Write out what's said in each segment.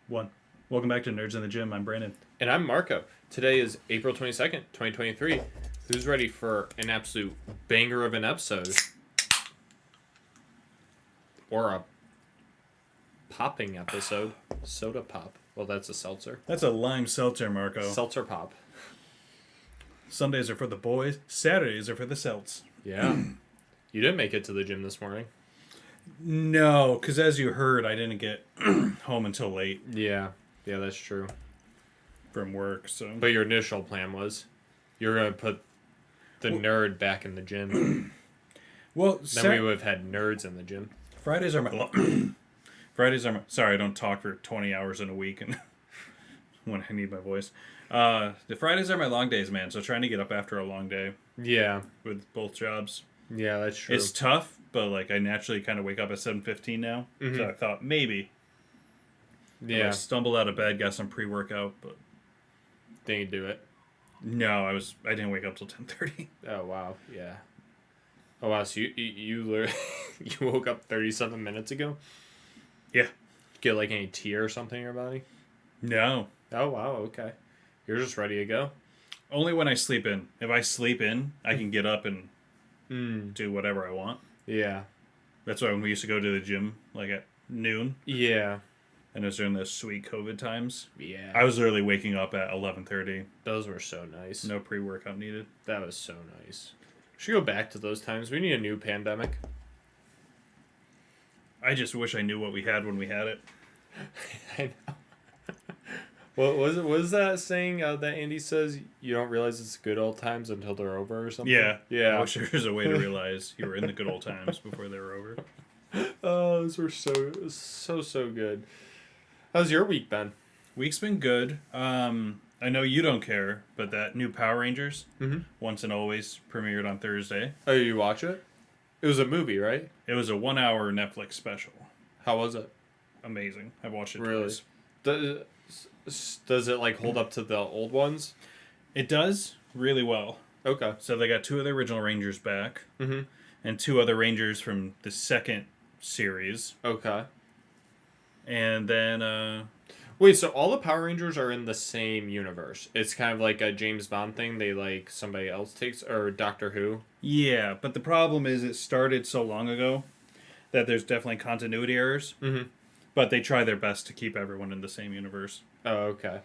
One. Welcome back to Nerds in the Gym. I'm Brandon. And I'm Marco. Today is April 22nd, 2023. Who's ready for an absolute banger of an episode? Or a popping episode? Soda pop. Well, that's a seltzer. That's a lime seltzer, Marco. Seltzer pop. Sundays are for the boys. Saturdays are for the Celts. Yeah. You didn't make it to the gym this morning. No, because as you heard, I didn't get home until late Yeah. Yeah, that's true. from work. So, But your initial plan was you were going to put the nerd back in the gym. well, Then we would have had nerds in the gym. Fridays are my Fridays are my. Sorry, I don't talk for 20 hours in a week, and when I need my voice. The Fridays are my long days, man. So trying to get up after a long day Yeah. with both jobs. Yeah, that's true. It's tough, but like I naturally kind of wake up at 7:15 now. Mhm. So I thought maybe. Yeah. I stumbled out of bed, got some pre-workout, but Didn't do it. no, I didn't wake up till 10:30. Oh wow, yeah. Oh wow, so you literally you woke up 37 minutes ago? Yeah. Get like any tea or something in your body? No, Oh wow, okay. You're just ready to go. only when I sleep in. If I sleep in, I can get up and Mm. do whatever I want. Yeah. That's why when we used to go to the gym like at noon, Yeah. and it was during those sweet COVID times, Yeah. I was literally waking up at 11:30. Those were so nice. No pre-workout needed. That was so nice. Should go back to those times. We need a new pandemic. I just wish I knew what we had when we had it. I know. What was it? What is that saying that Andy says? You don't realize it's good old times until they're over or something? Yeah. Yeah. I wish there was a way to realize you were in the good old times before they were over. Oh, those were so good. How's your week been? Week's been good. I know you don't care, but that new Power Rangers, Mm-hmm. Once and Always, premiered on Thursday. Oh, you watch it? It was a movie, right? It was a 1-hour Netflix special. How was it? Amazing. I watched it Really? twice. Does it like hold up to the old ones? It does really well. Okay. So they got 2 of the original Rangers back, Mm-hmm. and 2 other Rangers from the second series. Okay. And then, Wait, so all the Power Rangers are in the same universe? It's kind of like a James Bond thing. They like somebody else takes, or Doctor Who. yeah, but the problem is it started so long ago that there's definitely continuity errors, Mm-hmm. but they try their best to keep everyone in the same universe. Oh, okay.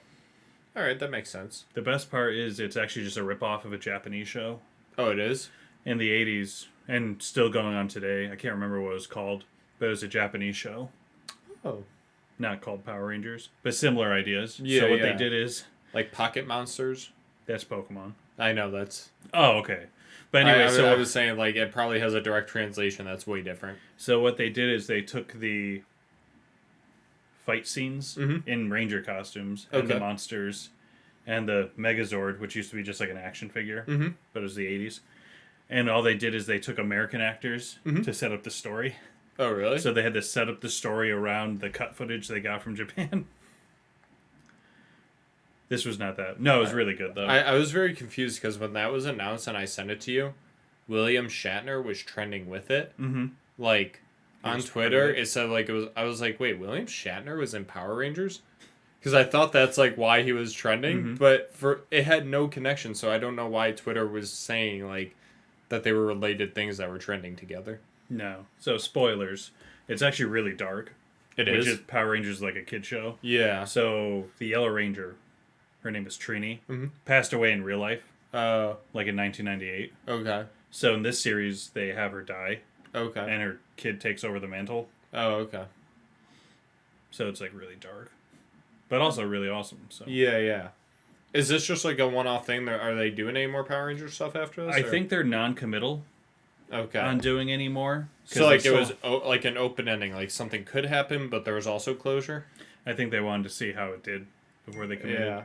All right, that makes sense. The best part is it's actually just a ripoff of a Japanese show Oh, it is? in the 80s and still going on today. I can't remember what it was called, but it was a Japanese show. Oh. Not called Power Rangers, but similar ideas. Yeah, so what yeah. they did is, Like Pocket Monsters? that's Pokemon. I know, that's... Oh, okay. But anyway, I was saying, like, it probably has a direct translation that's way different. so what they did is they took the fight scenes Mhm. in Ranger costumes and the Okay. monsters and the Megazord, which used to be just like an action figure, Mm-hmm. but it was the 80s. And all they did is they took American actors Mhm. to set up the story. Oh, really? So they had to set up the story around the cut footage they got from Japan. This was not that. No, it was really good, though. I was very confused because when that was announced and I sent it to you, William Shatner was trending with it. Mm-hmm. Like, He on was Twitter, part of it said, like, it was... I was like, wait, William Shatner was in Power Rangers? Because I thought that's, like, why he was trending. Mhm. But it had no connection, so I don't know why Twitter was saying, like, that they were related things that were trending together. No. So, spoilers. It's actually really dark. It Which is? is Power Rangers is like a kid show. Yeah. So, the Yellow Ranger, her name is Trini, Mhm. passed away in real life, Oh, like in 1998. okay. So, in this series, they have her die, Okay. and her kid takes over the mantle. Oh, okay. So, it's like really dark. But also really awesome. So, Yeah, yeah. Is this just like a one-off thing? Are they doing any more Power Ranger stuff after this? I or- think they're non committal Okay. on doing any more. So like it was like an open ending, like something could happen, but there was also closure. I think they wanted to see how it did before they committed. Yeah.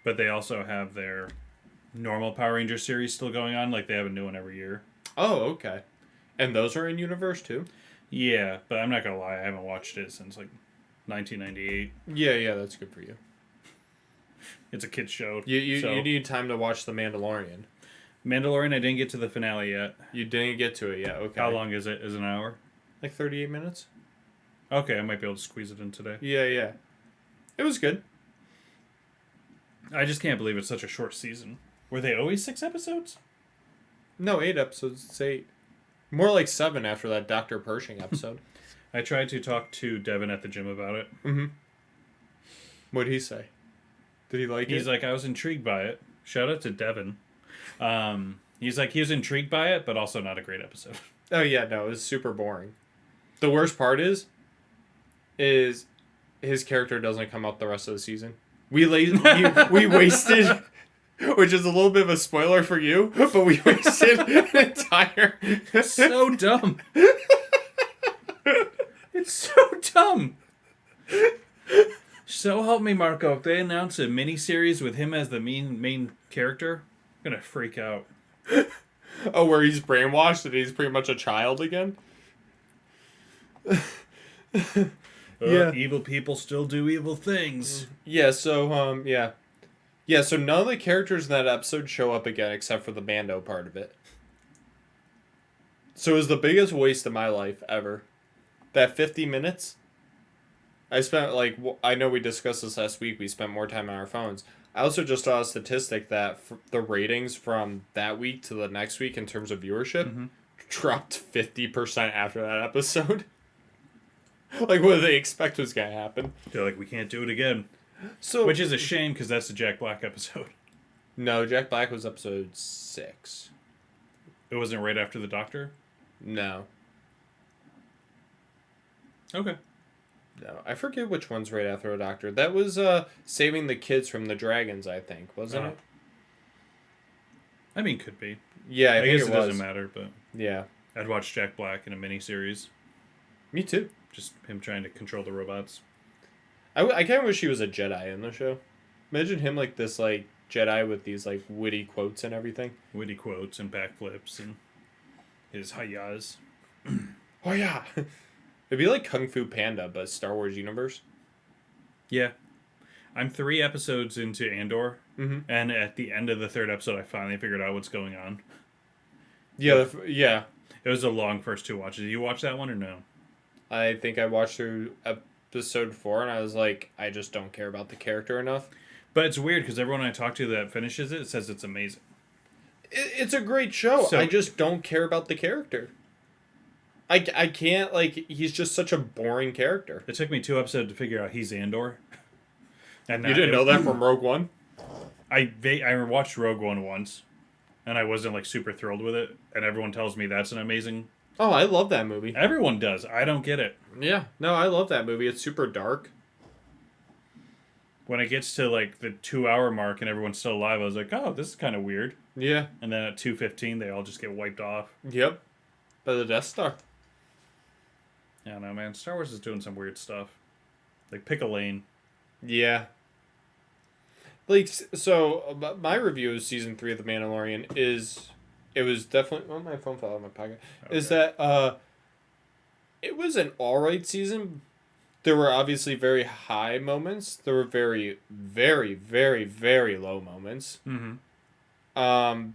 But they also have their normal Power Ranger series still going on. Like they have a new one every year. Oh, okay. And those are in universe too. Yeah, but I'm not gonna lie, I haven't watched it since like 1998. Yeah, yeah, that's good for you. It's a kid's show. You so. you need time to watch The Mandalorian. Mandalorian, I didn't get to the finale yet. You didn't get to it yet. Okay. How long is it? Is it an hour? Like 38 minutes. Okay, I might be able to squeeze it in today. Yeah, yeah. It was good. I just can't believe it's such a short season. Were they always 6 episodes? No, 8 episodes. It's 8. More like 7 after that Dr. Pershing episode. I tried to talk to Devin at the gym about it. Mm-hmm. What'd he say? Did he like it? He's like, I was intrigued by it. Shout out to Devin. He's like, he was intrigued by it, but also not a great episode. Oh, yeah, no, it was super boring. The worst part is his character doesn't come up the rest of the season. We wasted, which is a little bit of a spoiler for you, but we wasted an entire... So dumb. It's so dumb. So help me, Marco. If they announce a miniseries with him as the main character, I'm gonna freak out. Oh, where he's brainwashed and he's pretty much a child again? Yeah. Evil people still do evil things. Yeah, so, yeah. Yeah, so none of the characters in that episode show up again except for the Mando part of it. So it was the biggest waste of my life ever. That 50 minutes, I spent, like, I know we discussed this last week, we spent more time on our phones. I also just saw a statistic that the ratings from that week to the next week in terms of viewership dropped 50% after that episode. Like, what do they expect was going to happen? They're like, we can't do it again. So, which is a shame, because that's the Jack Black episode. No, Jack Black was episode 6. It wasn't right after the Doctor? No. Okay. No, I forget which one's right after the Doctor. That was saving the kids from the dragons, I think, wasn't it? I mean, could be. Yeah, I think guess it was. doesn't matter, but Yeah. I'd watch Jack Black in a miniseries. Me too. Just him trying to control the robots. I kind of wish he was a Jedi in the show. Imagine him like this, like, Jedi with these, like, witty quotes and everything. Witty quotes and backflips and his hayas. Oh, yeah. It'd be like Kung Fu Panda, but Star Wars universe. Yeah. I'm 3 episodes into Andor, and at the end of the 3rd episode, I finally figured out what's going on. Yeah, yeah. It was a long first 2 watches. You watch that one or no? I think I watched through episode 4, and I was like, I just don't care about the character enough. But it's weird, because everyone I talk to that finishes it says it's amazing. It's a great show. So, I just don't care about the character. I can't, like, he's just such a boring character. It took me 2 episodes to figure out he's Andor. And you didn't know that from Rogue One? I watched Rogue One once, and I wasn't, like, super thrilled with it, and everyone tells me that's an amazing... Oh, I love that movie. Everyone does. I don't get it. Yeah. No, I love that movie. It's super dark. When it gets to, like, the 2-hour mark and everyone's still alive, I was like, oh, this is kind of weird. Yeah. And then at 2:15, they all just get wiped off. Yep. By the Death Star. I don't know, man. Star Wars is doing some weird stuff. Like, pick a lane. Yeah. Like, so, my review of Season 3 of The Mandalorian is... It was definitely... Oh, my phone fell out of my pocket. Okay. Is that, it was an alright season. There were obviously very high moments. There were very, very, very, very low moments. But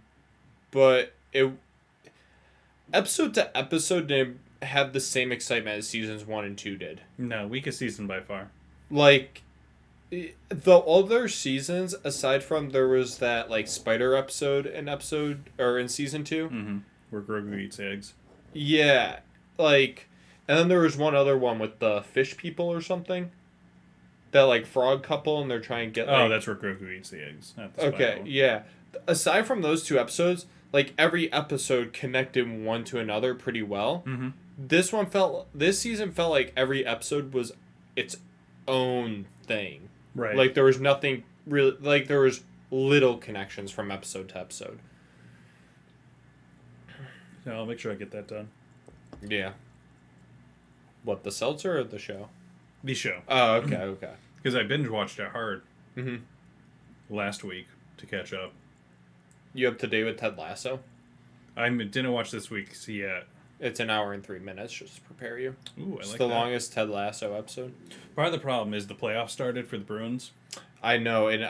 it... Episode to episode didn't have the same excitement as Seasons 1 and 2 did. No, weakest season by far. Like... The other seasons, aside from there was that like spider episode in season 2, where Grogu eats eggs. Yeah, like, and then there was one other one with the fish people or something. That like frog couple, and they're trying to get. Like, that's where Grogu eats the eggs. Not the okay, yeah. Aside from those 2 episodes, like every episode connected one to another pretty well. This season felt like every episode was its own thing. Right. Like, there was nothing really... Like, there was little connections from episode to episode. Yeah, I'll make sure I get that done. Yeah. What, the seltzer or the show? The show. Oh, okay, okay. Because I binge-watched it hard last week to catch up. You up to date with Ted Lasso? I didn't watch this week's yet. It's an hour and 3 minutes, just to prepare you. Ooh, I like that. It's the longest Ted Lasso episode. Part of the problem is the playoffs started for the Bruins. I know, and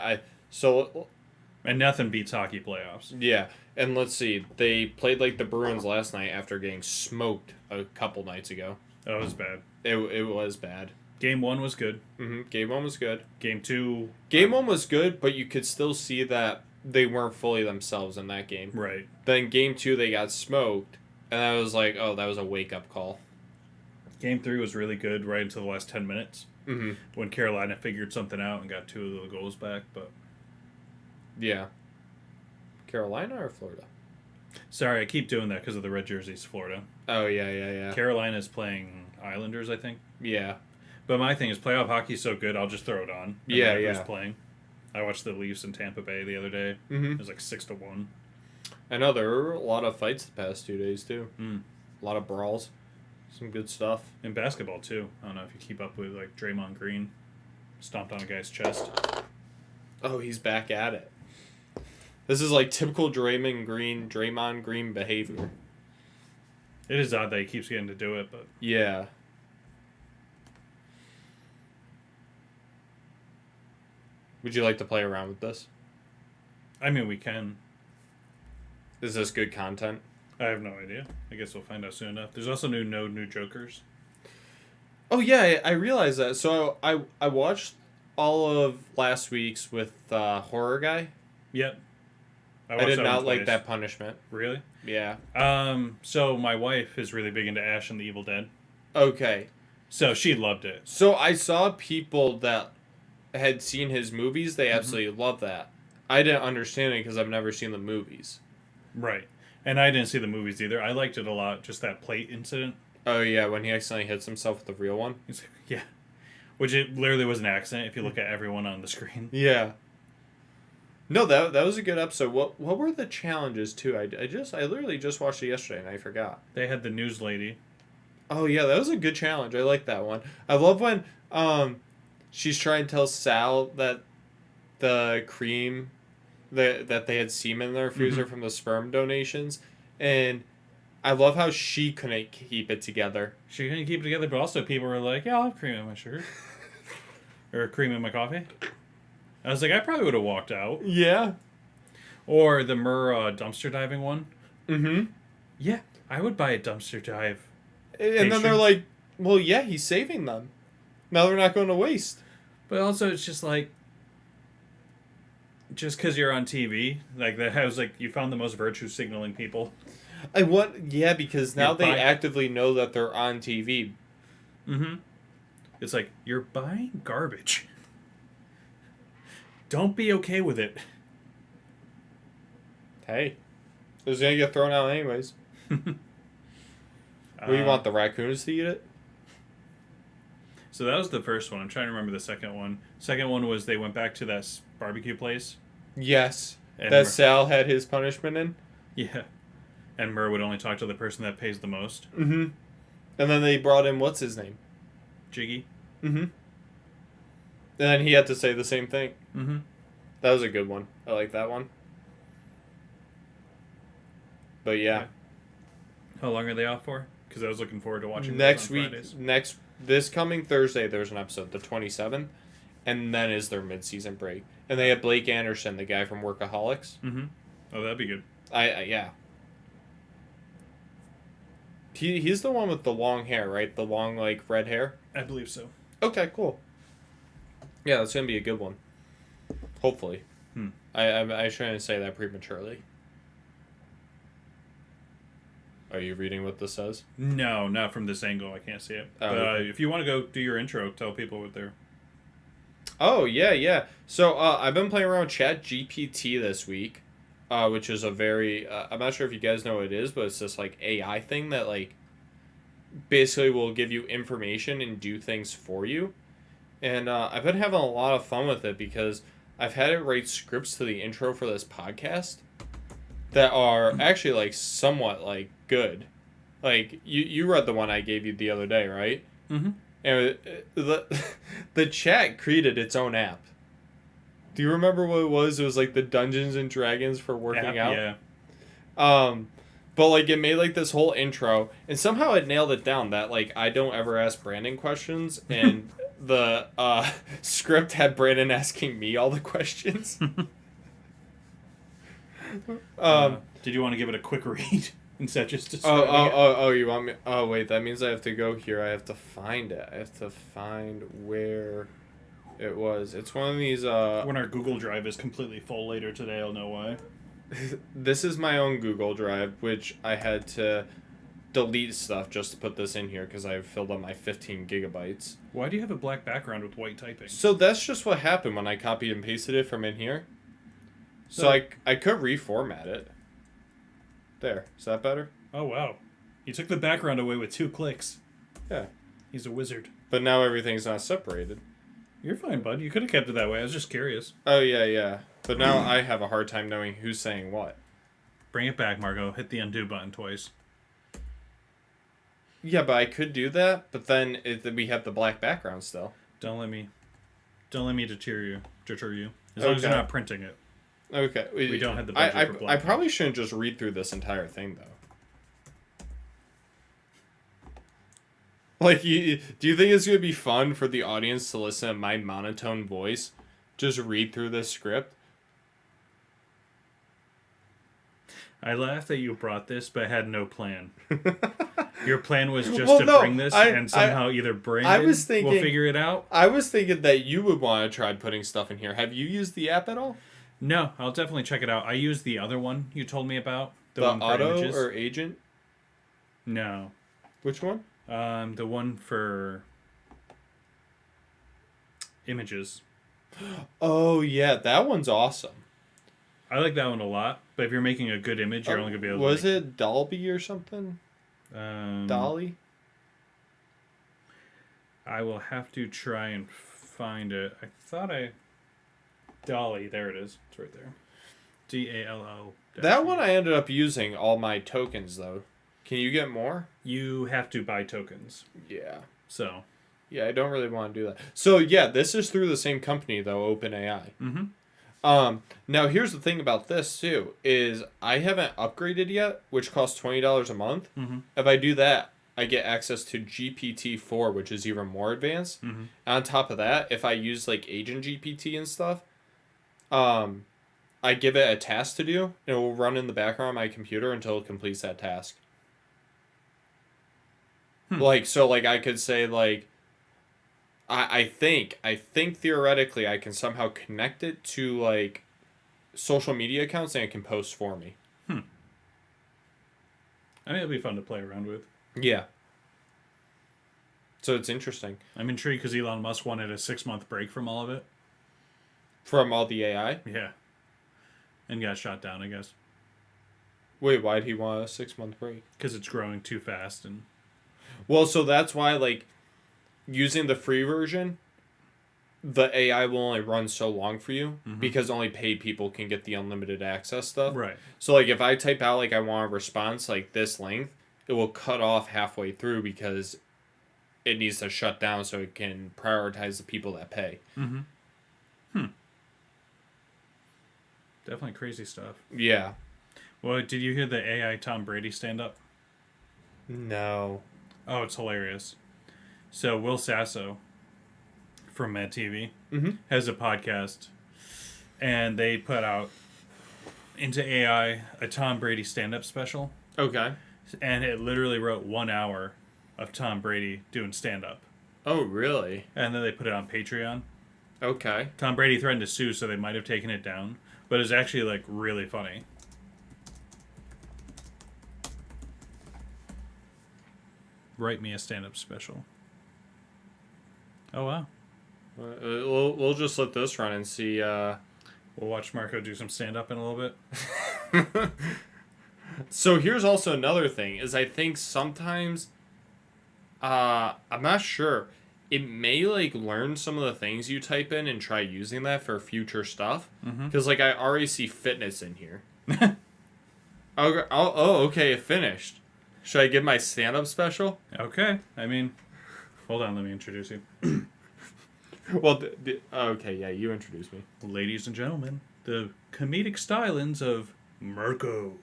And nothing beats hockey playoffs. Yeah, and let's see. They played like the Bruins last night after getting smoked a couple nights ago. Oh, it was bad. It was bad. Game 1 was good. Game 1 was good. Game 2... Game 1 was good, but you could still see that they weren't fully themselves in that game. Right. Then Game 2, they got smoked, and I was like, oh, that was a wake-up call. Game 3 was really good right until the last 10 minutes. Mm-hmm. When Carolina figured something out and got 2 of the goals back, but... Yeah. Carolina or Florida? Sorry, I keep doing that because of the red jerseys, Florida. Oh, yeah. Carolina's playing Islanders, I think. Yeah. But my thing is, playoff hockey's so good, I'll just throw it on. No matter who's playing. I watched the Leafs in Tampa Bay the other day. Mm-hmm. It was like 6-1. I know, there were a lot of fights the past 2 days, too. Mm. A lot of brawls. Some good stuff. In basketball, too. I don't know if you keep up with, like, Draymond Green. Stomped on a guy's chest. Oh, he's back at it. This is like typical Draymond Green behavior. It is odd that he keeps getting to do it, but... Yeah. Would you like to play around with this? I mean, we can. Is this good content? I have no idea. I guess we'll find out soon enough. There's also no new Jokers. Oh, yeah, I realized that. So I watched all of last week's with Horror Guy. Yep. I did not like that punishment. Really? Yeah. So my wife is really big into Ash and the Evil Dead. Okay. So she loved it. So I saw people that had seen his movies. They absolutely love that. I didn't understand it because I've never seen the movies. Right. And I didn't see the movies either. I liked it a lot, just that plate incident. Oh, yeah, when he accidentally hits himself with the real one. He's like, yeah. Which it literally was an accident if you look at everyone on the screen. Yeah. No, that was a good episode. What were the challenges too? I literally just watched it yesterday and I forgot. They had the news lady. Oh yeah, that was a good challenge. I like that one. I love when she's trying to tell Sal that the cream that they had semen in their freezer from the sperm donations, and I love how she couldn't keep it together. She couldn't keep it together, but also people were like, yeah, I'll have cream in my sugar. Or cream in my coffee. I was like, I probably would have walked out. Yeah. Or the Murr dumpster diving one. Mm-hmm. Yeah, I would buy a dumpster dive. And then they're like, well, yeah, he's saving them. Now they're not going to waste. But also, it's just like, just because you're on TV, like that, I was like, you found the most virtue signaling people. Yeah, because now they actively know that they're on TV. Mm-hmm. It's like, you're buying garbage. Don't be okay with it. Hey, it was gonna get thrown out anyways. What do you want, the raccoons to eat it? So that was the first one. I'm trying to remember the second one. Second one was they went back to that barbecue place. Yes. And that Sal had his punishment in? Yeah. And Murr would only talk to the person that pays the most. Mm-hmm. And then they brought in, what's his name? Jiggy. Mm-hmm. And then he had to say the same thing. Mm-hmm. That was a good one. I like that one. But yeah. How long are they off for? Because I was looking forward to watching next those on week. Fridays. This coming Thursday, there's an episode, the 27th, and then is their mid-season break. And they have Blake Anderson, the guy from Workaholics. Mm-hmm. Oh, that'd be good. Yeah. He's the one with the long hair, right? The long, like, red hair? I believe so. Okay, cool. Yeah, that's going to be a good one. Hopefully. I shouldn't say that prematurely. Are you reading what this says? No, not from this angle. I can't see it. Oh, but okay. If you want to go do your intro, tell people what they're... Oh, yeah. So, I've been playing around with ChatGPT this week, which is a very... I'm not sure if you guys know what it is, but it's this, like, AI thing that, like, basically will give you information and do things for you. And I've been having a lot of fun with it because I've had it write scripts to the intro for this podcast that are actually, like, somewhat, like, good. Like, you read the one I gave you the other day, right? Mm-hmm. And the chat created its own app. Do you remember what it was? It was, like, the Dungeons and Dragons for working out. Yeah. But, like, it made, like, this whole intro, and somehow it nailed it down that, like, I don't ever ask Brandon questions, and the script had Brandon asking me all the questions. Did you want to give it a quick read? instead of just Oh, describing it. you want me? Oh, wait, that means I have to go here. I have to find it. I have to find where it was. It's one of these, When our Google Drive is completely full later today, I'll know why. this is my own Google Drive, which I had to delete stuff just to put this in here because I filled up my 15 gigabytes. Why do you have a black background with white typing? So that's just what happened when I copied and pasted it from in here. So I could reformat it. There. Is that better? Oh, wow. He took the background away with 2 clicks. Yeah. He's a wizard. But now everything's not separated. You're fine, bud. You could have kept it that way. I was just curious. Oh, yeah. But now I have a hard time knowing who's saying what. Bring it back, Margot. Hit the undo button twice. Yeah, but I could do that, but then we have the black background still. Don't let me deter you. As long as you're not printing it. Okay. We don't have the budget for black. I probably shouldn't just read through this entire thing, though. Like, do you think it's going to be fun for the audience to listen to my monotone voice? Just read through this script? I laughed that you brought this, but I had no plan. Your plan was just bring this, and somehow either Brandon will figure it out. I was thinking that you would want to try putting stuff in here. Have you used the app at all? No, I'll definitely check it out. I used the other one you told me about. The one for auto images. or agent? No. Which one? The one for images. Oh, yeah. That one's awesome. I like that one a lot, but if you're making a good image, you're only going to be able to... Was it Dolby or something? Dolly? I will have to try and find it. I thought Dolly, there it is. It's right there. DALL. That one I ended up using all my tokens, though. Can you get more? You have to buy tokens. Yeah. So. Yeah, I don't really want to do that. So, yeah, this is through the same company, though, OpenAI. Mm-hmm. Now, here's the thing about this, too, is I haven't upgraded yet, which costs $20 a month. Mm-hmm. If I do that, I get access to GPT-4, which is even more advanced. Mm-hmm. On top of that, if I use, like, Agent GPT and stuff, I give it a task to do, and it will run in the background on my computer until it completes that task. So I could say, like, I think theoretically I can somehow connect it to, like, social media accounts and it can post for me. I mean, it'll be fun to play around with. Yeah. So it's interesting. I'm intrigued because Elon Musk wanted a 6-month break from all of it. From all the AI? Yeah. And got shot down, I guess. Wait, why'd he want a 6-month break? Because it's growing too fast. And Well, so that's why, like, using the free version, the AI will only run so long for you because only paid people can get the unlimited access stuff. Right. So, like, if I type out, like, I want a response, like, this length, it will cut off halfway through because it needs to shut down so it can prioritize the people that pay. Definitely crazy stuff. Yeah. Well, did you hear the AI Tom Brady stand-up? No. Oh, it's hilarious. So Will Sasso from Mad TV has a podcast, and they put out into AI a Tom Brady stand-up special, Okay. and it literally wrote 1 hour of Tom Brady doing stand-up, Oh, really? and then they put it on Patreon. Okay. Tom Brady threatened to sue, so they might have taken it down, but it's actually, like, really funny. Write me a stand-up special. Oh, wow. We'll just let this run and see. We'll watch Marco do some stand-up in a little bit. So here's also another thing, is I think sometimes, I'm not sure, it may, like, learn some of the things you type in and try using that for future stuff. Because, like, I already see fitness in here. Okay, it finished. Should I give my stand-up special? Okay. I mean, hold on, let me introduce you. Well, okay, yeah, you introduce me. Ladies and gentlemen, the comedic stylings of Marco.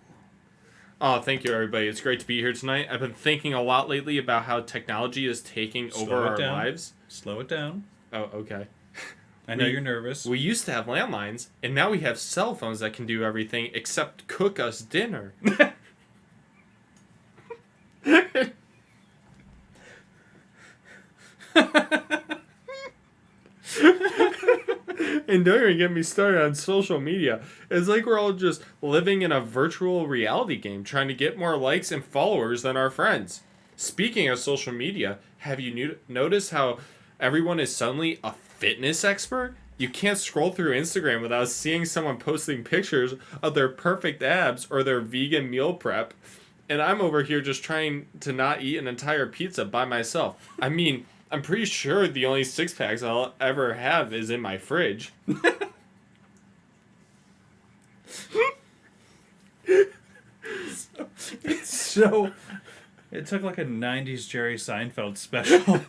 Oh, thank you, everybody. It's great to be here tonight. I've been thinking a lot lately about how technology is taking over our lives. Slow it down. Oh, okay. I know you're nervous. We used to have landlines, and now we have cell phones that can do everything except cook us dinner. And don't even get me started on social media. It's like we're all just living in a virtual reality game trying to get more likes and followers than our friends. Speaking of social media, have you noticed how everyone is suddenly a fitness expert? You can't scroll through Instagram without seeing someone posting pictures of their perfect abs or their vegan meal prep. And I'm over here just trying to not eat an entire pizza by myself. I mean, I'm pretty sure the only six packs I'll ever have is in my fridge. So it took like a 90s Jerry Seinfeld special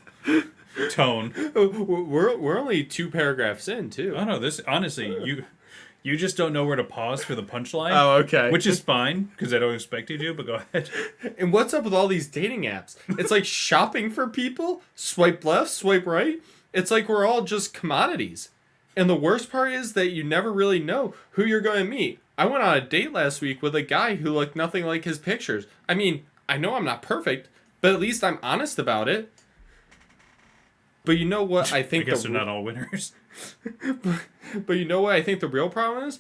tone. We're only 2 paragraphs in, too. Oh no, this honestly, you just don't know where to pause for the punchline. Oh, okay. Which is fine, because I don't expect you to, but go ahead. And what's up with all these dating apps? It's like shopping for people. Swipe left, swipe right. It's like we're all just commodities. And the worst part is that you never really know who you're going to meet. I went on a date last week with a guy who looked nothing like his pictures. I mean, I know I'm not perfect, but at least I'm honest about it. But you know what I think? I guess they're not all winners. But you know what I think the real problem is?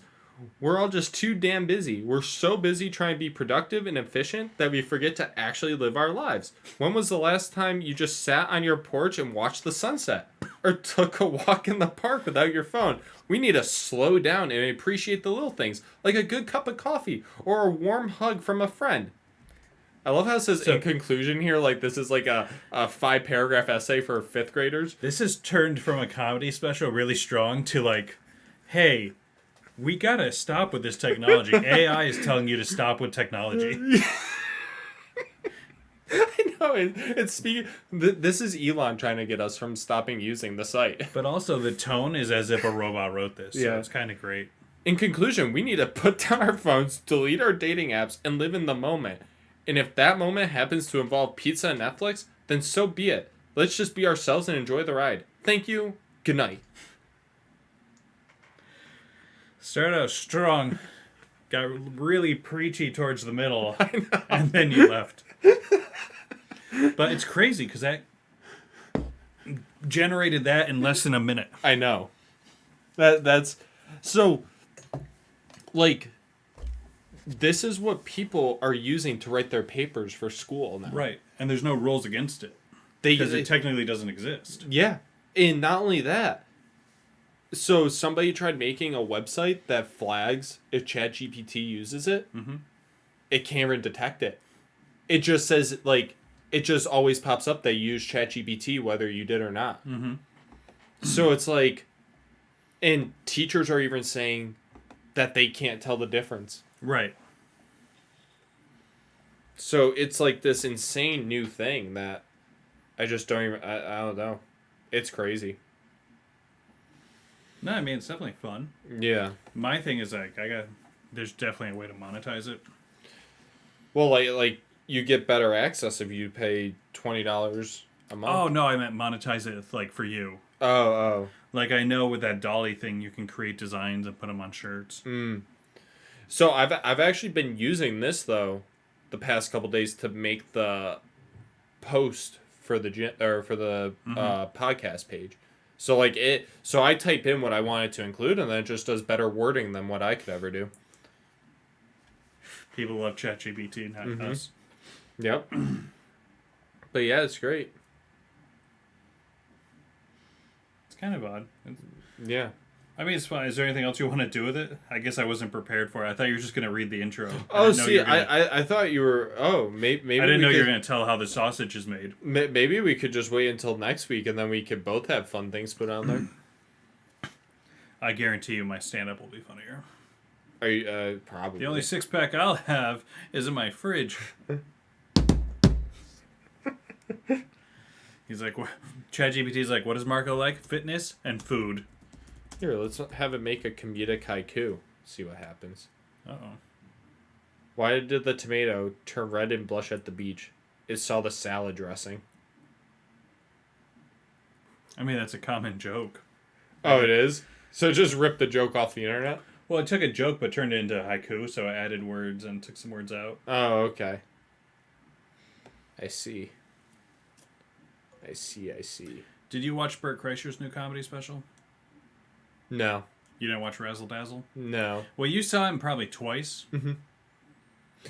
We're all just too damn busy. We're so busy trying to be productive and efficient that we forget to actually live our lives. When was the last time you just sat on your porch and watched the sunset? Or took a walk in the park without your phone? We need to slow down and appreciate the little things, like a good cup of coffee or a warm hug from a friend. I love how it says in conclusion here, like this is like a 5-paragraph essay for 5th graders. This has turned from a comedy special really strong to like, hey, we gotta stop with this technology. AI is telling you to stop with technology. I know, it's this is Elon trying to get us from stopping using the site. But also the tone is as if a robot wrote this. So Yeah. it's kind of great. In conclusion, we need to put down our phones, delete our dating apps, and live in the moment. And if that moment happens to involve pizza and Netflix, then so be it. Let's just be ourselves and enjoy the ride. Thank you. Good night. Started out strong, got really preachy towards the middle, and then you left. But it's crazy because that generated that in less than a minute. I know. That's so like this is what people are using to write their papers for school now. Right. And there's no rules against it. They Because it technically doesn't exist. Yeah. And not only that. So somebody tried making a website that flags if ChatGPT uses it. Mm-hmm. It can't even detect it. It just says, like, it just always pops up that you use ChatGPT whether you did or not. Mm-hmm. So it's like, and teachers are even saying that they can't tell the difference. Right. So it's like this insane new thing that I just don't even, I don't know. It's crazy. No, I mean, it's definitely fun. Yeah. My thing is, like, there's definitely a way to monetize it. Well, like you get better access if you pay $20 a month. Oh, no, I meant monetize it, like, for you. Oh. Like, I know with that Dolly thing, you can create designs and put them on shirts. So I've actually been using this, though, the past couple days to make the post for the podcast page. So so I type in what I wanted to include, and then it just does better wording than what I could ever do. People love ChatGPT, not us. Yep. But yeah, it's great. It's kind of odd. Yeah. I mean, it's fine. Is there anything else you want to do with it? I guess I wasn't prepared for it. I thought you were just going to read the intro. Oh, see, I thought you were... Oh, maybe I didn't know you were going to tell how the sausage is made. Maybe we could just wait until next week, and then we could both have fun things put on there. I guarantee you my stand-up will be funnier. Are you, probably. The only six-pack I'll have is in my fridge. He's like, ChatGPT's like, what does Marco like? Fitness and food. Here, let's have it make a comedic haiku. See what happens. Uh-oh. Why did the tomato turn red and blush at the beach? It saw the salad dressing. I mean, that's a common joke. Oh, it is? So just rip the joke off the internet? Well, it took a joke but turned it into haiku, so I added words and took some words out. Oh, okay. I see. Did you watch Bert Kreischer's new comedy special? No. You didn't watch Razzle Dazzle? No. Well, you saw him probably twice. Mm-hmm.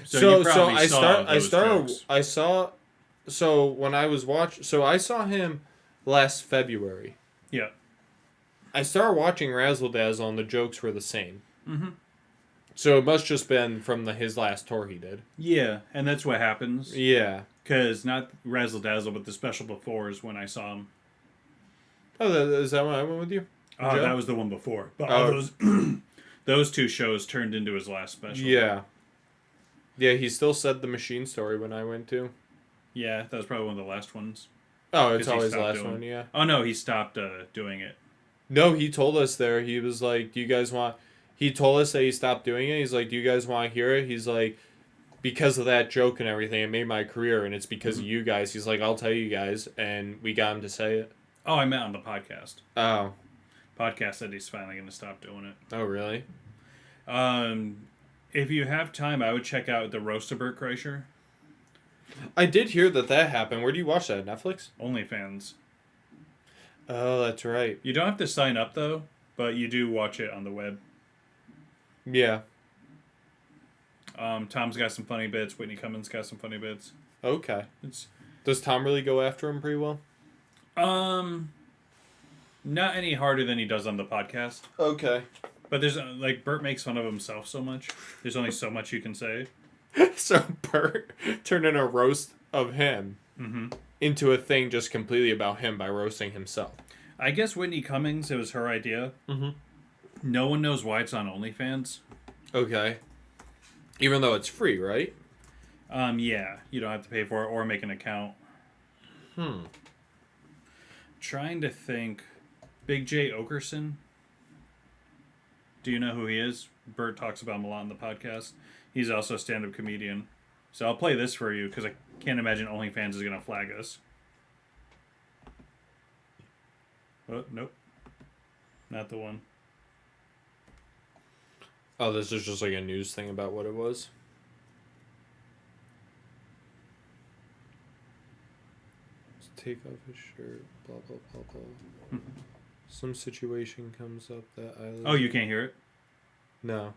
So you probably I saw. So when I was I saw him last February. Yeah. I started watching Razzle Dazzle and the jokes were the same. Mm-hmm. So it must just been from his last tour he did. Yeah, and that's what happens. Yeah. Because not Razzle Dazzle, but the special before is when I saw him. Oh, is that when I went with you? Oh, that was the one before. But all those those two shows turned into his last special. Yeah. Yeah, he still said the machine story when I went to. Yeah, that was probably one of the last ones. Oh, it's always the last one, yeah. Oh, no, he stopped doing it. No, he told us there. He was like, do you guys want... He told us that he stopped doing it. He's like, do you guys want to hear it? He's like, because of that joke and everything, it made my career, and it's because of you guys. He's like, I'll tell you guys, and we got him to say it. Oh, I meant on the podcast. Oh. Podcast said he's finally going to stop doing it. Oh, really? If you have time, I would check out the Roast of Bert Kreischer. I did hear that happened. Where do you watch that? Netflix? OnlyFans. Oh, that's right. You don't have to sign up, though, but you do watch it on the web. Yeah. Tom's got some funny bits. Whitney Cummings got some funny bits. Okay. Does Tom really go after him pretty well? Not any harder than he does on the podcast. Okay. But there's, Bert makes fun of himself so much. There's only so much you can say. So Bert turned in a roast of him into a thing just completely about him by roasting himself. I guess Whitney Cummings, it was her idea. Mm-hmm. No one knows why it's on OnlyFans. Okay. Even though it's free, right? Yeah. You don't have to pay for it or make an account. Trying to think. Big J. Okerson. Do you know who he is? Bert talks about him a lot in the podcast. He's also a stand-up comedian. So I'll play this for you because I can't imagine OnlyFans is going to flag us. Oh, nope. Not the one. Oh, this is just like a news thing about what it was? Let's take off his shirt, blah, blah, blah, blah. Some situation comes up that I... Oh, you can't hear it? No.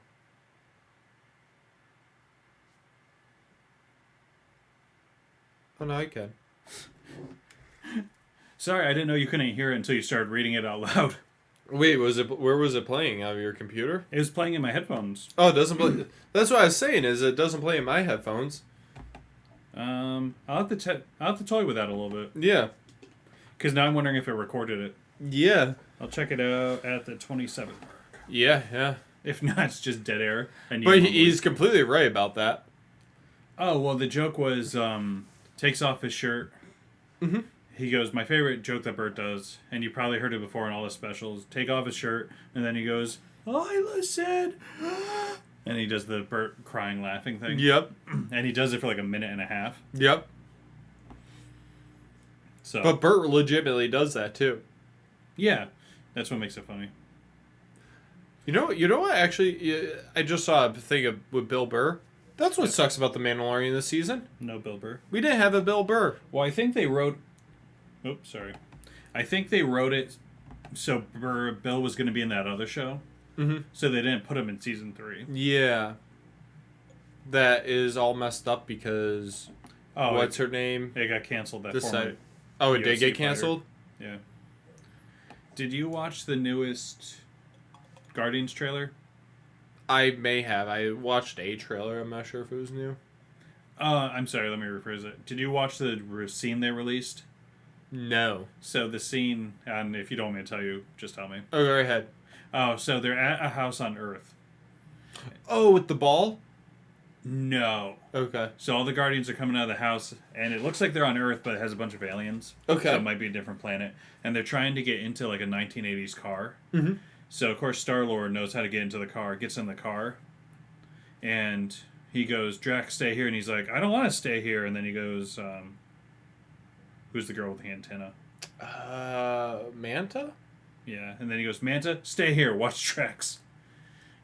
Oh, no, I can. Sorry, I didn't know you couldn't hear it until you started reading it out loud. Wait, where was it playing? Out of your computer? It was playing in my headphones. Oh, it doesn't play... That's what I was saying, is it doesn't play in my headphones. I'll have to toy with that a little bit. Yeah. Because now I'm wondering if it recorded it. Yeah. I'll check it out at the 27 mark. Yeah, yeah. If not, it's just dead air. But he's completely right about that. Oh, well, the joke was, takes off his shirt. Mm-hmm. He goes, my favorite joke that Bert does, and you probably heard it before in all the specials, take off his shirt, and then he goes, I said, and he does the Bert crying, laughing thing. Yep. And he does it for like a minute and a half. Yep. So. But Bert legitimately does that, too. Yeah. That's what makes it funny. You know what? Actually, I just saw a thing with Bill Burr. That's what sucks about The Mandalorian this season. No Bill Burr. We didn't have a Bill Burr. Well, I think they wrote... Oops, sorry. I think they wrote it so Bill was going to be in that other show. Mm-hmm. So they didn't put him in season 3. Yeah. That is all messed up because... Oh, what's her name? It got canceled. That Oh, it did get canceled? Yeah. Did you watch the newest Guardians trailer? I may have. I watched a trailer. I'm not sure if it was new. I'm sorry. Let me rephrase it. Did you watch the scene they released? No. So the scene, and if you don't want me to tell you, just tell me. Oh, go ahead. Oh, so they're at a house on Earth. Oh, with the ball? No. Okay. So all the Guardians are coming out of the house, and it looks like they're on Earth, but it has a bunch of aliens. Okay. So it might be a different planet. And they're trying to get into like a 1980s car. Mm-hmm. So, of course, Star-Lord knows how to get into the car, gets in the car, and he goes, Drax, stay here. And he's like, I don't want to stay here. And then he goes, who's the girl with the antenna? Manta? Yeah. And then he goes, Manta, stay here. Watch Drax.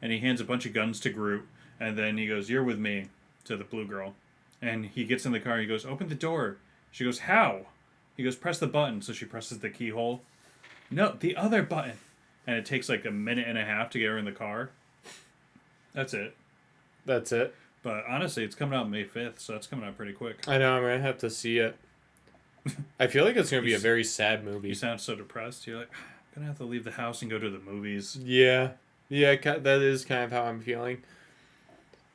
And he hands a bunch of guns to Groot. And then he goes, you're with me, to the blue girl. And he gets in the car. He goes, open the door. She goes, how? He goes, press the button. So she presses the keyhole. No, the other button. And it takes like a minute and a half to get her in the car. That's it. That's it. But honestly, it's coming out May 5th, so it's coming out pretty quick. I know, I'm going to have to see it. I feel like it's going to be a very sad movie. You sound so depressed. You're like, I'm going to have to leave the house and go to the movies. Yeah. Yeah, that is kind of how I'm feeling.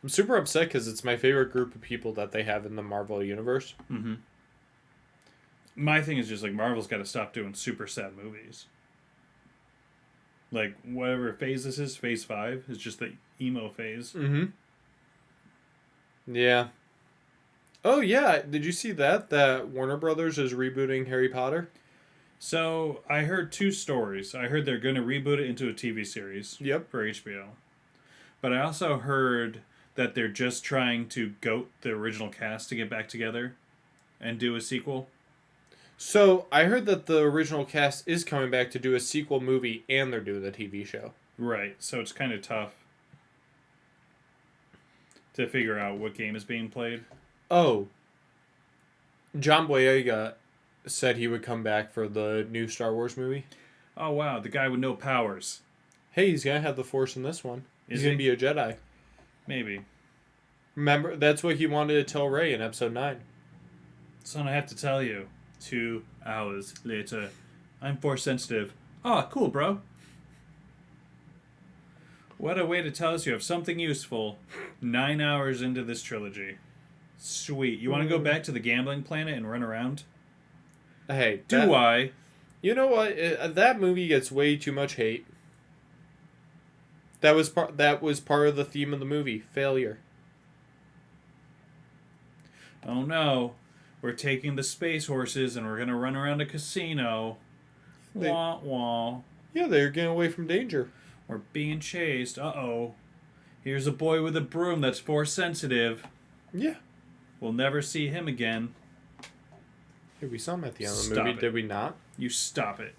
I'm super upset because it's my favorite group of people that they have in the Marvel Universe. Mm-hmm. My thing is just like Marvel's got to stop doing super sad movies. Like whatever phase this is, phase 5 is just the emo phase. Mm-hmm. Yeah. Oh yeah, did you see that Warner Brothers is rebooting Harry Potter? So I heard 2 stories. I heard they're going to reboot it into a TV series. Yep. For HBO. But I also heard that they're just trying to goat the original cast to get back together and do a sequel. So I heard that the original cast is coming back to do a sequel movie and they're doing the TV show. Right, so it's kind of tough to figure out what game is being played. Oh. John Boyega said he would come back for the new Star Wars movie. Oh wow, the guy with no powers. Hey, he's going to have the Force in this one. He's Is going to he? be a Jedi. Maybe. Remember, that's what he wanted to tell Rey in Episode 9. Son, I have to tell you. 2 hours later. I'm Force sensitive. Ah, cool, bro. What a way to tell us you have something useful 9 hours into this trilogy. Sweet. You want to go back to the gambling planet and run around? Hey, Do I? You know what? That movie gets way too much hate. That was part of the theme of the movie, failure. Oh no. We're taking the space horses and we're going to run around a casino. Wah wah. Yeah, they're getting away from danger. We're being chased. Uh-oh. Here's a boy with a broom that's Force sensitive. Yeah. We'll never see him again. Hey, we saw him at the end of the Stop movie, it. did we not? You stop it.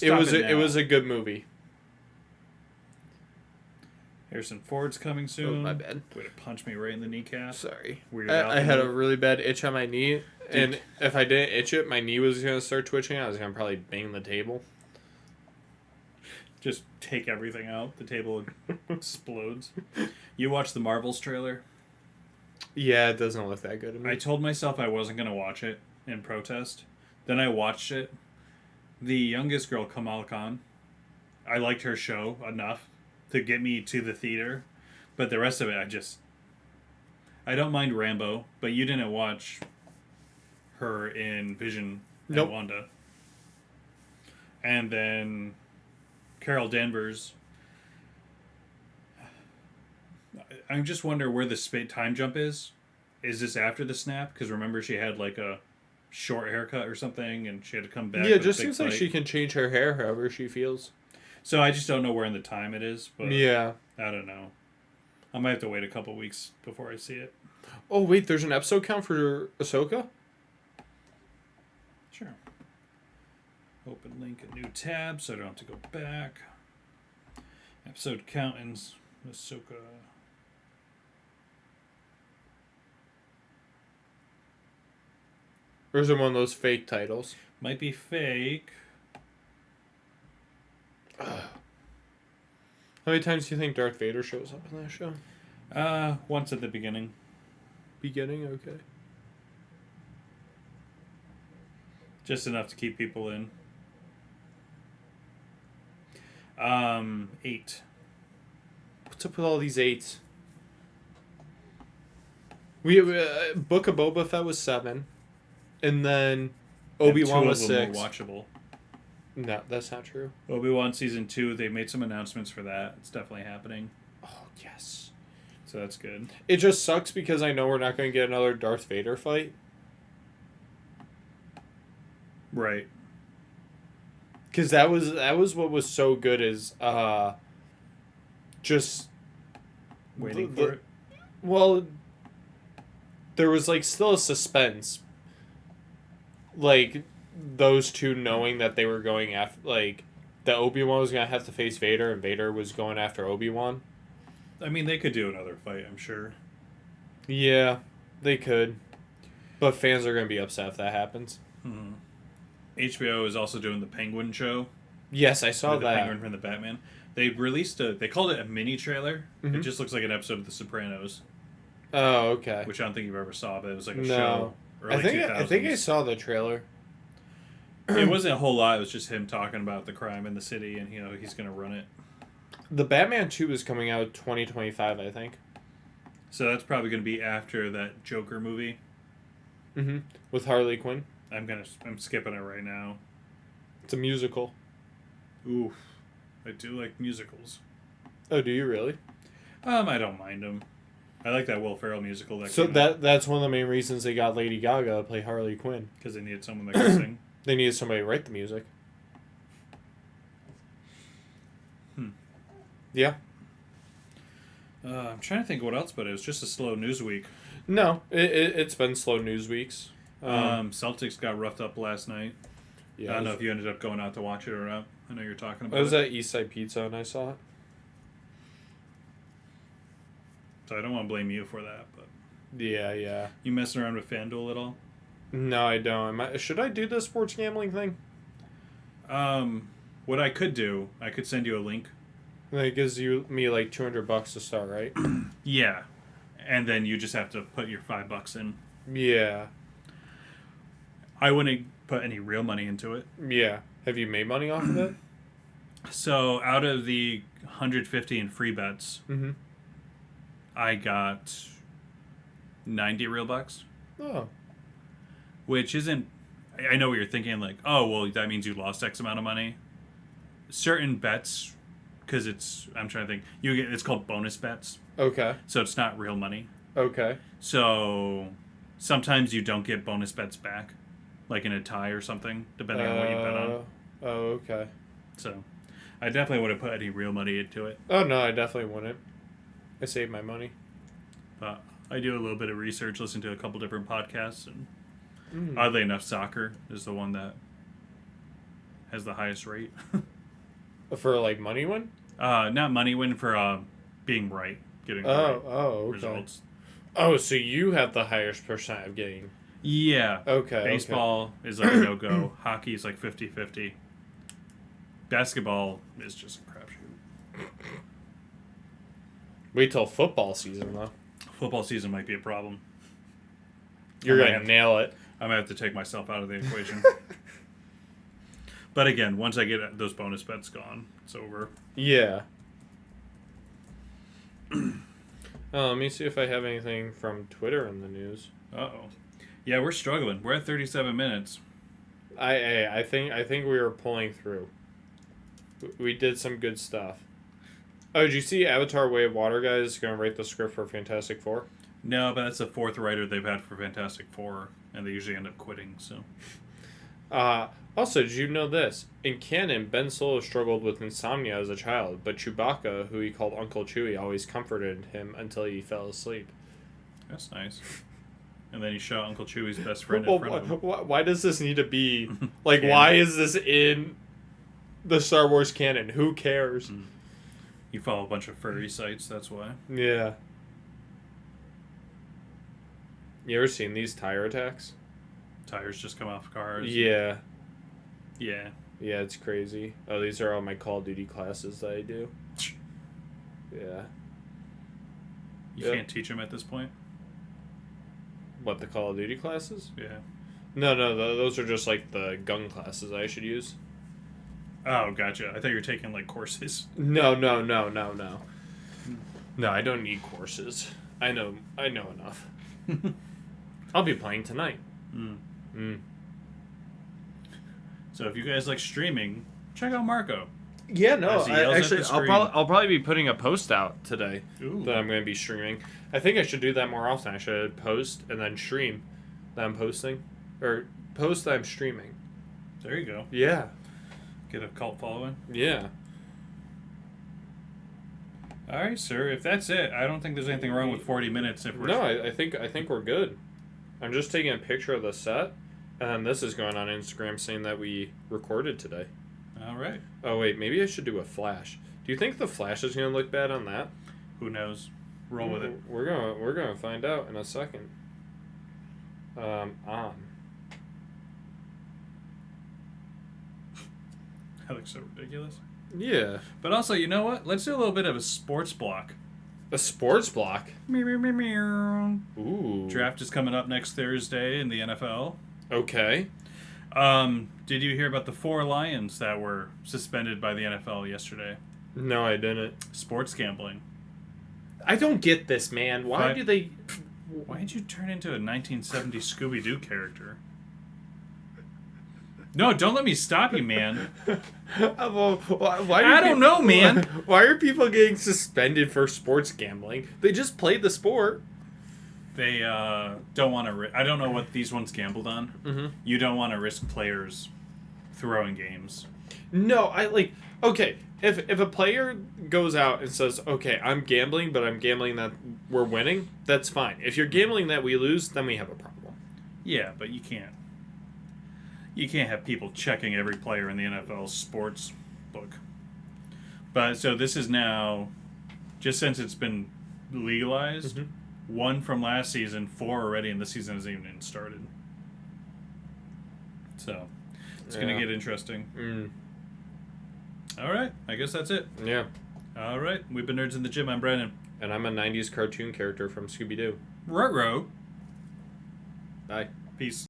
It was a good movie. Harrison Ford's coming soon. Oh, my bad. Way to punch me right in the kneecap. Sorry. Weird I had a really bad itch on my knee, Dude. and if I didn't itch it, my knee was going to start twitching. I was going to probably bang the table. Just take everything out. The table explodes. You watched the Marvels trailer? Yeah, it doesn't look that good to me. I told myself I wasn't going to watch it in protest. Then I watched it. The youngest girl, Kamal Khan, I liked her show enough to get me to the theater. But the rest of it, I don't mind Rambo, but you didn't watch her in Vision and Nope. Wanda. And then Carol Danvers. I just wonder where the time jump is. Is this after the snap? Because remember she had like a short haircut or something and she had to come back. Yeah, it with a just big seems like fight. she can change her hair however she feels. So I just don't know where in the time it is. But Yeah. I don't know. I might have to wait a couple weeks before I see it. Oh, wait, there's an episode count for Ahsoka? Sure. Open link, a new tab, so I don't have to go back. Episode count in Ahsoka. Or is it one of those fake titles? Might be fake. How many times do you think Darth Vader shows up in that show? Once at the beginning. Beginning? Okay. Just enough to keep people in. 8. What's up with all these 8s? We Book of Boba Fett was 7. And then Obi-Wan And was 2 of them 6. were watchable. No, that's not true. Obi-Wan Season 2, they made some announcements for that. It's definitely happening. Oh, yes. So that's good. It just sucks because I know we're not going to get another Darth Vader fight. Right. Because that was what was so good is just Waiting for it. Well, there was like still a suspense, like those two knowing that they were going after, like that Obi-Wan was gonna have to face Vader and Vader was going after Obi-Wan. I mean, they could do another fight, I'm sure. Yeah, they could, but fans are gonna be upset if that happens. Hmm. HBO is also doing the Penguin show. Yes, I saw with that. The Penguin from the Batman. They released they called it a mini trailer. Mm-hmm. It just looks like an episode of The Sopranos. Oh, okay. Which I don't think you've ever saw, but it was like a No. show. Early 2000s. I think I saw the trailer. It wasn't a whole lot. It was just him talking about the crime in the city, and he's going to run it. The Batman 2 is coming out 2025, I think. So that's probably going to be after that Joker movie. Mm-hmm. With Harley Quinn. I'm skipping it right now. It's a musical. Oof. I do like musicals. Oh, do you really? I don't mind them. I like that Will Ferrell musical. That's one of the main reasons they got Lady Gaga to play Harley Quinn. Because they needed someone that could sing. They needed somebody to write the music. Yeah. I'm trying to think what else, but it was just a slow news week. No, it's been slow news weeks. Celtics got roughed up last night. Yeah, I don't know if you ended up going out to watch it or not. I know you're talking about I was at Eastside Pizza and I saw it. So I don't want to blame you for that, but... Yeah. You messing around with FanDuel at all? No, I don't. Should I do the sports gambling thing? What I could do, I could send you a link. It gives me like $200 to start, right? Yeah. And then you just have to put your $5 in. Yeah. I wouldn't put any real money into it. Yeah. Have you made money off of it? So out of the 150 in free bets, I got 90 real bucks. Oh. Which isn't... I know what you're thinking, like, oh, well, that means you lost X amount of money. Certain bets, because I'm trying to think, it's called bonus bets. Okay. So it's not real money. Okay. So sometimes you don't get bonus bets back, like in a tie or something, depending on what you bet on. Oh, okay. So I definitely wouldn't put any real money into it. Oh, no, I definitely wouldn't. I saved my money. But I do a little bit of research, listen to a couple different podcasts, and oddly enough, soccer is the one that has the highest rate. For like money win? Not money win, for being right, getting the right results. Oh, so you have the highest percent of getting... Yeah. Okay. Baseball is like a no-go. Hockey is like 50-50. Basketball is just a crapshoot. Wait till football season, though. Football season might be a problem. You're going to nail it. I'm going to have to take myself out of the equation. But again, once I get those bonus bets gone, it's over. Yeah. Let me see if I have anything from Twitter in the news. Uh-oh. Yeah, we're struggling. We're at 37 minutes. I think we were pulling through. We did some good stuff. Oh, did you see Avatar Way of Water guys is going to write the script for Fantastic Four? No, but that's the fourth writer they've had for Fantastic Four, and they usually end up quitting, so... Also, did you know this? In canon, Ben Solo struggled with insomnia as a child, but Chewbacca, who he called Uncle Chewie, always comforted him until he fell asleep. That's nice. And then he shot Uncle Chewie's best friend in front of him. Why does this need to be... Like, why is this in the Star Wars canon? Who cares? You follow a bunch of furry sites, that's why. Yeah. You ever seen these tire attacks? Tires just come off cars. Yeah. Yeah. Yeah, it's crazy. Oh, these are all my Call of Duty classes that I do. Yeah. You can't teach them at this point? What, the Call of Duty classes? Yeah. No, those are just like the gun classes I should use. Oh, gotcha. I thought you were taking like courses. No. No, I don't need courses. I know enough. I'll be playing tonight. So if you guys like streaming, check out Marco. Yeah, no. Actually, I'll probably be putting a post out today. Ooh. That I'm going to be streaming. I think I should do that more often. I should post and then stream that I'm posting, or post that I'm streaming. There you go. Yeah. Get a cult following. Yeah. All right, sir. If that's it, I don't think there's anything wrong with 40 minutes. No, I think we're good. I'm just taking a picture of the set, and then this is going on Instagram saying that we recorded today. All right. Oh wait, maybe I should do a flash. Do you think the flash is gonna look bad on that? Who knows? Roll with it. We're gonna find out in a second. On. That looks so ridiculous. Yeah. But also, you know what? Let's do a little bit of a sports block. A sports block? Meow, meow, meow, meow. Ooh. Draft is coming up next Thursday in the NFL. Okay. Did you hear about the 4 Lions that were suspended by the NFL yesterday? No, I didn't. Sports gambling. I don't get this, man. Why do they... Why did you turn into a 1970s Scooby-Doo character? No, don't let me stop you, man. Well, why I don't know, man. Why are people getting suspended for sports gambling? They just played the sport. They don't want to... I don't know what these ones gambled on. Mm-hmm. You don't want to risk players throwing games. No, okay, if a player goes out and says, okay, I'm gambling, but I'm gambling that we're winning, that's fine. If you're gambling that we lose, then we have a problem. Yeah, but you can't. You can't have people checking every player in the NFL sports book. But so this is now, just since it's been legalized, 1 from last season, 4 already, and this season hasn't even started. So it's going to get interesting. Mm. All right, I guess that's it. Yeah. All right, we've been Nerds in the Gym. I'm Brennan. And I'm a 90s cartoon character from Scooby-Doo. Ruh-roh. Bye. Peace.